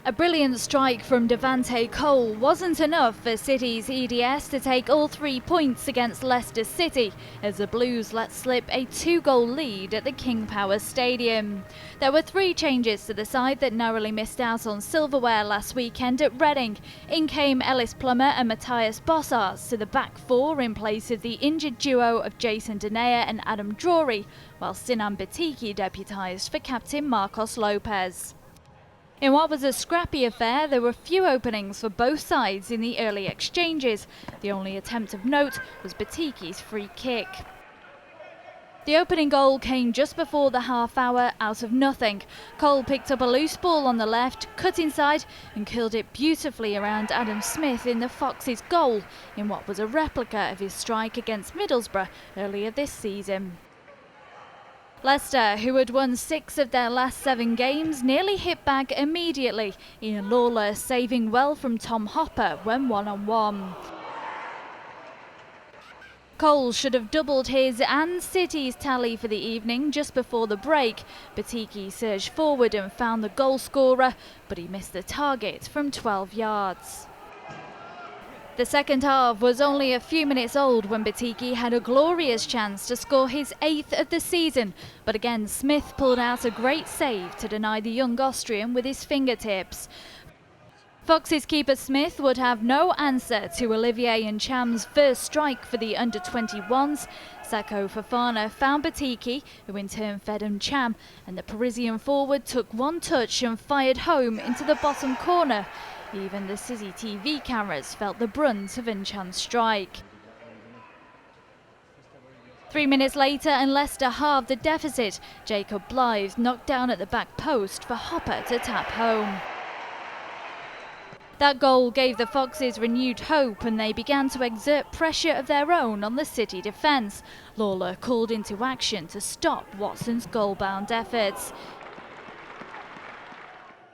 A brilliant strike from Devante wasn't enough for City's EDS to take all 3 points against Leicester City as the Blues let slip a 2-goal lead at the King Power Stadium. There were 3 changes to the side that narrowly missed out on silverware last weekend at Reading. In came Ellis Plummer and Matthias Bossarts to the back 4 in place of the injured duo of Jason Denayer and Adam Drury, while Sinan Batiki deputised for captain Marcos Lopez. In what was a scrappy affair, there were few openings for both sides in the early exchanges. The only attempt of note was Batiki's free kick. The opening goal came just before the half hour out of nothing. Cole picked up a loose ball on the left, cut inside and curled it beautifully around Adam Smith in the Foxes' goal in what was a replica of his strike against Middlesbrough earlier this season. Leicester, who had won 6 of their last 7 games, nearly hit back immediately, Ian Lawler saving well from Tom Hopper when one-on-one. Cole should have doubled his and City's tally for the evening just before the break. Batiki surged forward and found the goal scorer, but he missed the target from 12 yards. The second half was only a few minutes old when Batiki had a glorious chance to score his 8th of the season, but again Smith pulled out a great save to deny the young Austrian with his fingertips. Foxes keeper Smith would have no answer to Olivier Ntcham's first strike for the under-21s. Sako Fofana found Batiki, who in turn fed Ntcham, and the Parisian forward took one touch and fired home into the bottom corner. Even the CCTV cameras felt the brunt of Ntcham's strike. 3 minutes later and Leicester halved the deficit. Jacob Blythe knocked down at the back post for Hopper to tap home. That goal gave the Foxes renewed hope and they began to exert pressure of their own on the City defence. Lawler called into action to stop Watson's goal-bound efforts.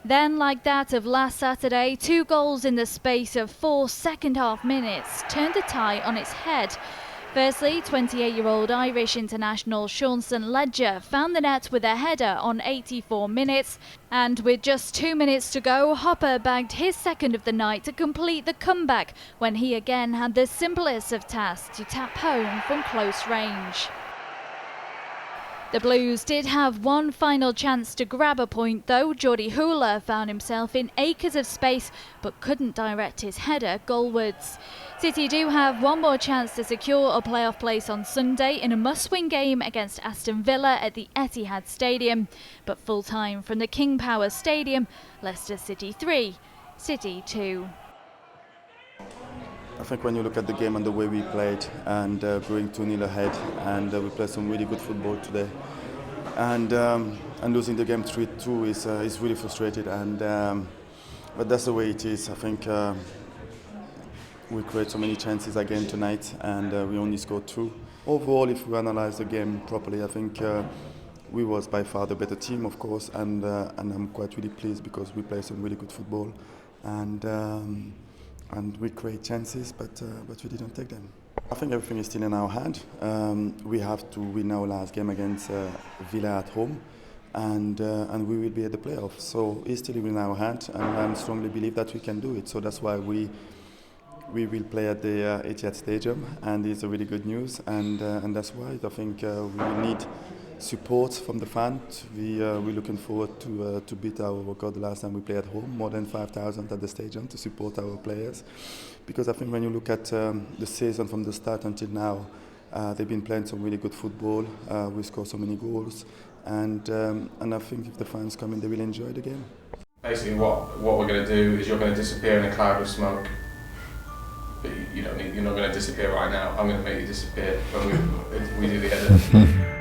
Then, like that of last Saturday, 2 goals in the space of 4 second-half minutes turned the tie on its head. Firstly, 28-year-old Irish international Sean St Ledger found the net with a header on 84 minutes. And with just 2 minutes to go, Hopper bagged his second of the night to complete the comeback when he again had the simplest of tasks to tap home from close range. The Blues did have one final chance to grab a point though. Jordi Hula found himself in acres of space but couldn't direct his header goalwards. City do have one more chance to secure a playoff place on Sunday in a must-win game against Aston Villa at the Etihad Stadium. But full time from the King Power Stadium, Leicester City 3, City 2. I think when you look at the game and the way we played and going 2-0 ahead and we played some really good football today and losing the game 3-2 is really frustrated but that's the way it is. I think we create so many chances again tonight and we only scored 2. Overall, if we analyse the game properly, I think we was by far the better team, of course, and I'm quite really pleased because we play some really good football and we create chances, but we didn't take them. I think everything is still in our hand. We have to win our last game against Villa at home, and we will be at the playoffs. So it's still in our hand, and I strongly believe that we can do it. So that's why we will play at the Etihad Stadium, and it's a really good news. And that's why I think we will need support from the fans. We're looking forward to beat our record the last time we played at home, more than 5,000 at the stadium to support our players. Because I think when you look at the season from the start until now, they've been playing some really good football. We scored so many goals, and I think if the fans come in, they will enjoy the game. Basically, what we're going to do is you're going to disappear in a cloud of smoke. But you're not going to disappear right now. I'm going to make you disappear when we do the edit.